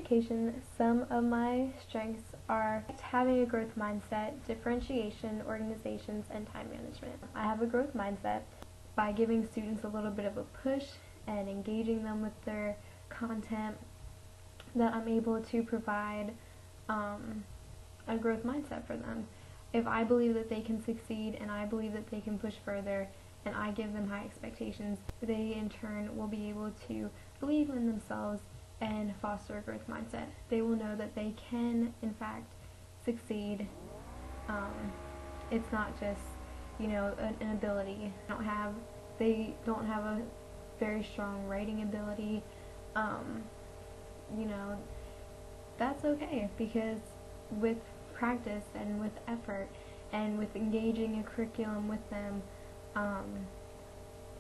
education, some of my strengths are having a growth mindset, differentiation, organizations, and time management. I have a growth mindset by giving students a little bit of a push and engaging them with their content, that I'm able to provide a growth mindset for them. If I believe that they can succeed and I believe that they can push further and I give them high expectations, they in turn will be able to believe in themselves and foster a growth mindset. They will know that they can, in fact, succeed. It's not just, an ability. They don't have a very strong writing ability. That's okay, because with practice and with effort and with engaging a curriculum with them,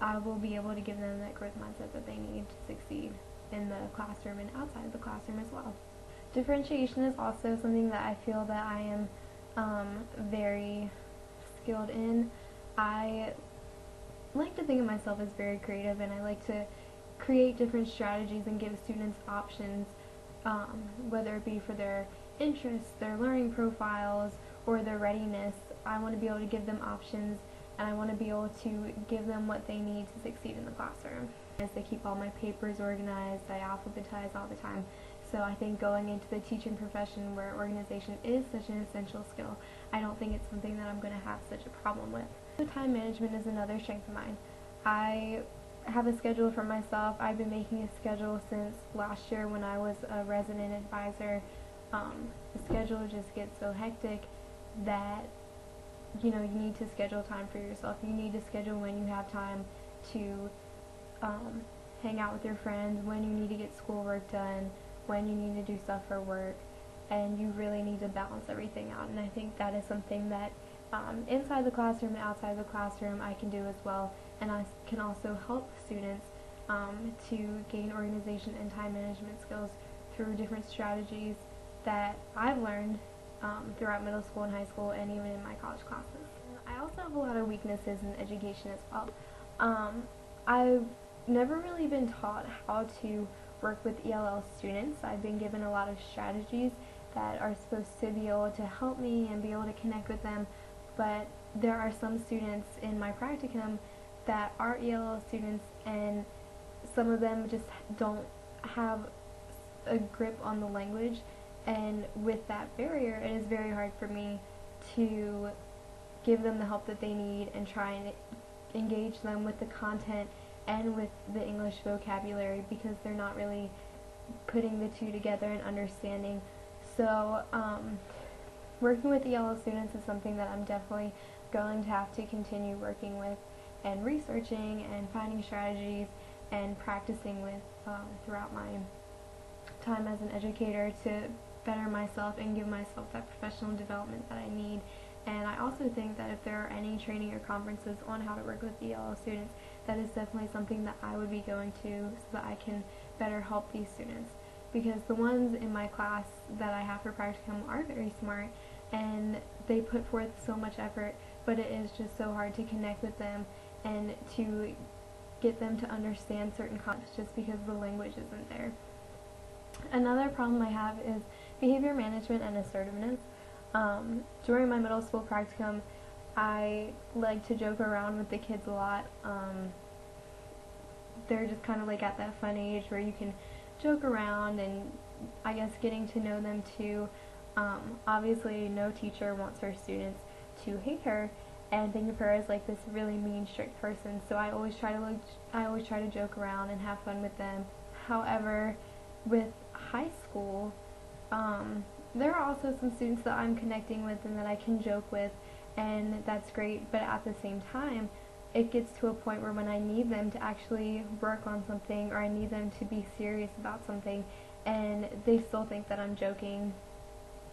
I will be able to give them that growth mindset that they need to succeed in the classroom and outside of the classroom as well. Differentiation is also something that I feel that I am very skilled in. I like to think of myself as very creative, and I like to create different strategies and give students options, whether it be for their interests, their learning profiles, or their readiness. I want to be able to give them options, and I want to be able to give them what they need to succeed in the classroom. As I keep all my papers organized, I alphabetize all the time. So I think going into the teaching profession where organization is such an essential skill, I don't think it's something that I'm going to have such a problem with. The time management is another strength of mine. I have a schedule for myself. I've been making a schedule since last year when I was a resident advisor. The schedule just gets so hectic that you need to schedule time for yourself. You need to schedule when you have time to hang out with your friends, when you need to get schoolwork done, when you need to do stuff for work, and you really need to balance everything out. And I think that is something that inside the classroom and outside the classroom I can do as well, and I can also help students to gain organization and time management skills through different strategies that I've learned throughout middle school and high school and even in my college classes. I also have a lot of weaknesses in education as well. I've never really been taught how to work with ELL students. I've been given a lot of strategies that are supposed to be able to help me and be able to connect with them, but there are some students in my practicum that are ELL students, and some of them just don't have a grip on the language, and with that barrier it is very hard for me to give them the help that they need and try and engage them with the content and with the English vocabulary, because they're not really putting the two together and understanding. So working with ELL students is something that I'm definitely going to have to continue working with and researching and finding strategies and practicing with throughout my time as an educator to better myself and give myself that professional development that I need. And I also think that if there are any training or conferences on how to work with ELL students, that is definitely something that I would be going to so that I can better help these students. Because the ones in my class that I have for practicum are very smart and they put forth so much effort, but it is just so hard to connect with them and to get them to understand certain concepts just because the language isn't there. Another problem I have is behavior management and assertiveness. During my middle school practicum, I like to joke around with the kids a lot. They're just kind of like at that fun age where you can joke around, and I guess getting to know them too. Obviously no teacher wants her students to hate her and think of her as like this really mean, strict person, so I always try to joke around and have fun with them. However, with high school, there are also some students that I'm connecting with and that I can joke with, and that's great, but at the same time it gets to a point where when I need them to actually work on something, or I need them to be serious about something, and they still think that I'm joking.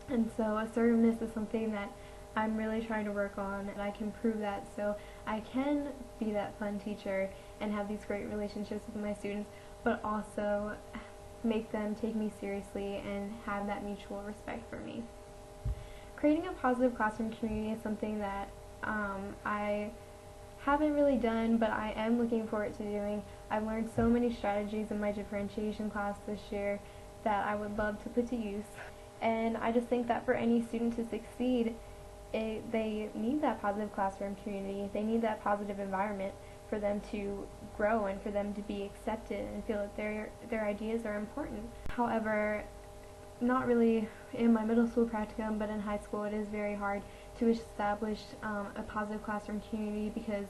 And so assertiveness is something that I'm really trying to work on, and I can prove that so I can be that fun teacher and have these great relationships with my students, but also make them take me seriously and have that mutual respect for me. Creating a positive classroom community is something that I haven't really done, but I am looking forward to doing. I've learned so many strategies in my differentiation class this year that I would love to put to use. And I just think that for any student to succeed, they need that positive classroom community. They need that positive environment for them to grow and for them to be accepted and feel that their ideas are important. However, not really in my middle school practicum, but in high school it is very hard to establish a positive classroom community, because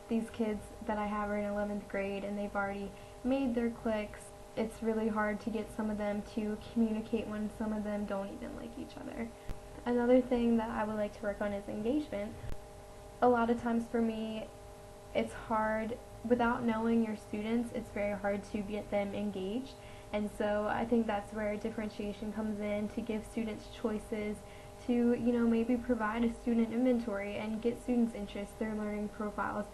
these kids that I have are in 11th grade and they've already made their cliques. It's really hard to get some of them to communicate when some of them don't even like each other. Another thing that I would like to work on is engagement. A lot of times for me, it's hard, without knowing your students, it's very hard to get them engaged. And so I think that's where differentiation comes in, to give students choices, to maybe provide a student inventory and get students' interests, their learning profiles,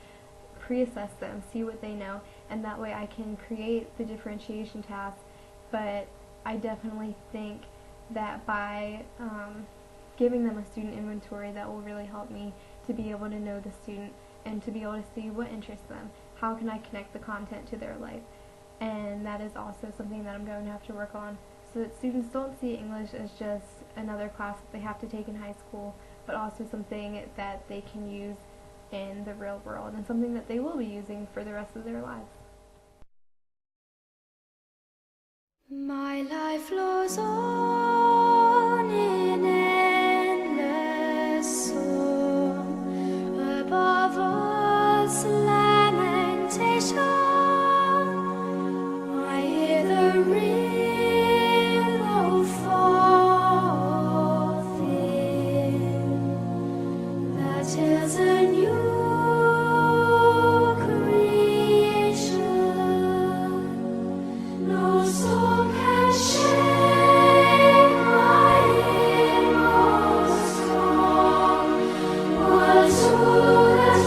pre-assess them, see what they know, and that way I can create the differentiation task. But I definitely think that by giving them a student inventory, that will really help me to be able to know the student and to be able to see what interests them. How can I connect the content to their life? And that is also something that I'm going to have to work on, so that students don't see English as just another class that they have to take in high school, but also something that they can use in the real world and something that they will be using for the rest of their lives. My life flows on in endless song, above all's lamentation. I hear the rainbow fall thin. That is a new creation. No song can shake my inmost song. What truth has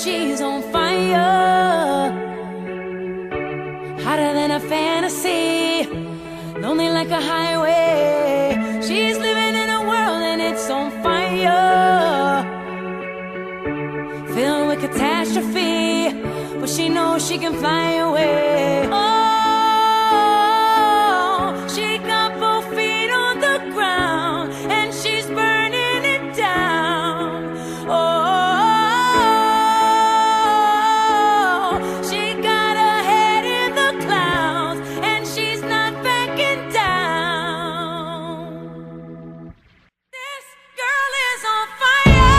she's on fire, hotter than a fantasy, lonely like a highway. She's living in a world and it's on fire, filled with catastrophe, but she knows she can fly away. Oh, she got both feet on the ground and she's burning it down. Oh, she got her head in the clouds and she's not backing down. This girl is on fire.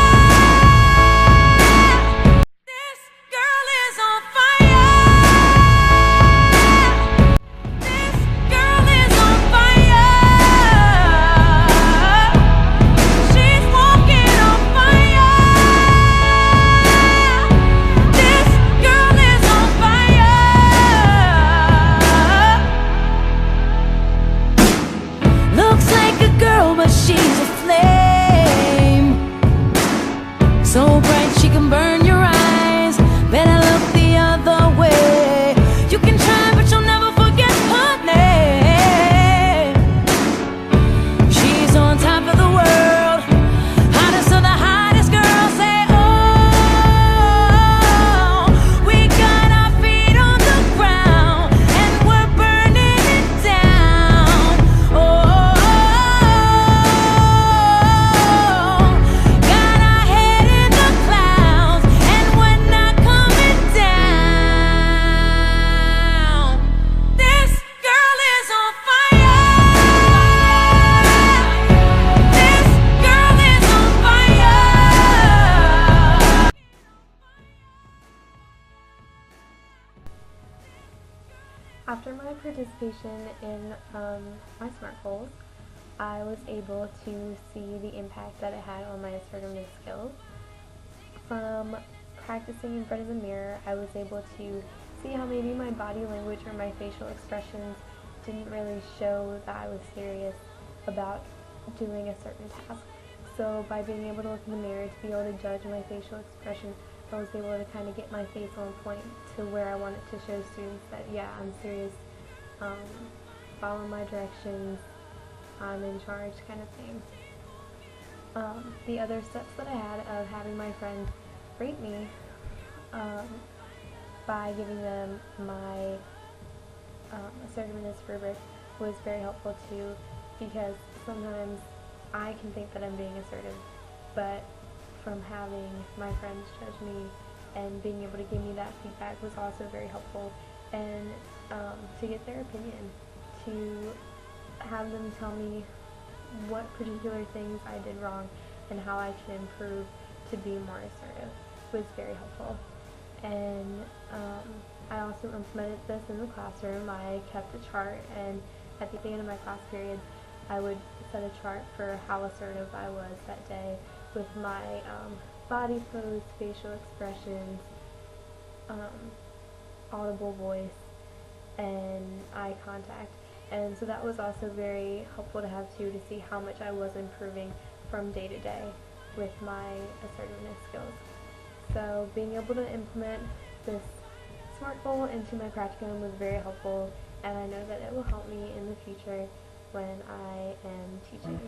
This girl is on fire. This girl is on fire. She's walking on fire. This girl is on fire. Looks like a girl, but she's a flame. So bright she can burn your eyes. Better look the other way. You can try, but you'll never forget her name. She's on top of the world, hottest of the hottest girls. Say, oh, we got our feet on the ground and we're burning it down. Oh, got our head in the clouds and we're not coming down. This girl is on fire. This girl is on fire. After my participation in my SMART goals, I was able to see the impact that it had on my assertiveness skills. From practicing in front of the mirror, I was able to see how maybe my body language or my facial expressions didn't really show that I was serious about doing a certain task. So by being able to look in the mirror, to be able to judge my facial expression, I was able to kind of get my face on point to where I wanted to show students that, yeah, I'm serious, follow my directions, I'm in charge kind of thing. The other steps that I had of having my friends rate me by giving them my assertiveness rubric was very helpful too, because sometimes I can think that I'm being assertive, but from having my friends judge me and being able to give me that feedback was also very helpful, and to get their opinion, to have them tell me what particular things I did wrong and how I can improve to be more assertive was very helpful. And I also implemented this in the classroom. I kept a chart, and at the end of my class periods I would set a chart for how assertive I was that day with my body pose, facial expressions, audible voice, and eye contact. And so that was also very helpful to have too, to see how much I was improving from day to day with my assertiveness skills. So being able to implement this SMART goal into my practicum was very helpful, and I know that it will help me in the future when I am teaching.